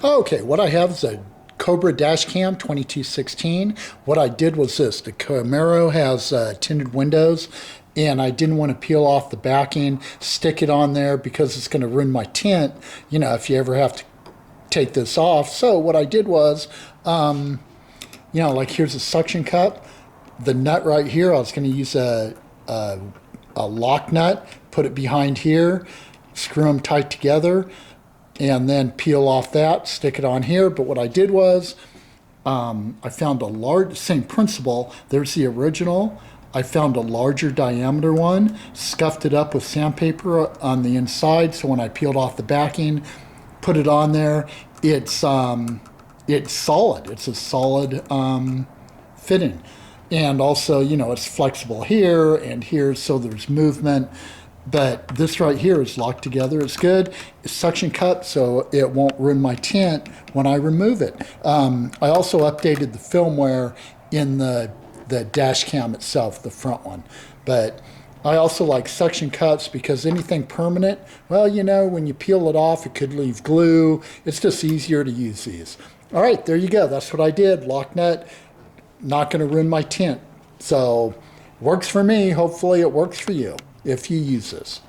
Okay, what I have is a Cobra dash cam 2216. What I did was this. The Camaro has tinted windows, and I didn't want to peel off the backing, stick it on there because it's going to ruin my tint, you know, if you ever have to take this off. So what I did was, you know, like here's a suction cup. The nut right here, I was going to use a lock nut, put it behind here, screw them tight together, and then peel off that, stick it on here. But what I did was, I found a large, same principle, there's the original. I found a larger diameter one, scuffed it up with sandpaper on the inside, so when I peeled off the backing, put it on there, it's solid. It's a solid fitting. And also, you know, it's flexible here and here, so there's movement. But this right here is locked together. It's good. It's suction cup, so it won't ruin my tint when I remove it. I also updated the firmware in the dash cam itself, the front one. But I also like suction cups because anything permanent, well, you know, when you peel it off, it could leave glue. It's just easier to use these. All right, there you go. That's what I did. Lock nut, not going to ruin my tint. So works for me. Hopefully it works for you if you use this.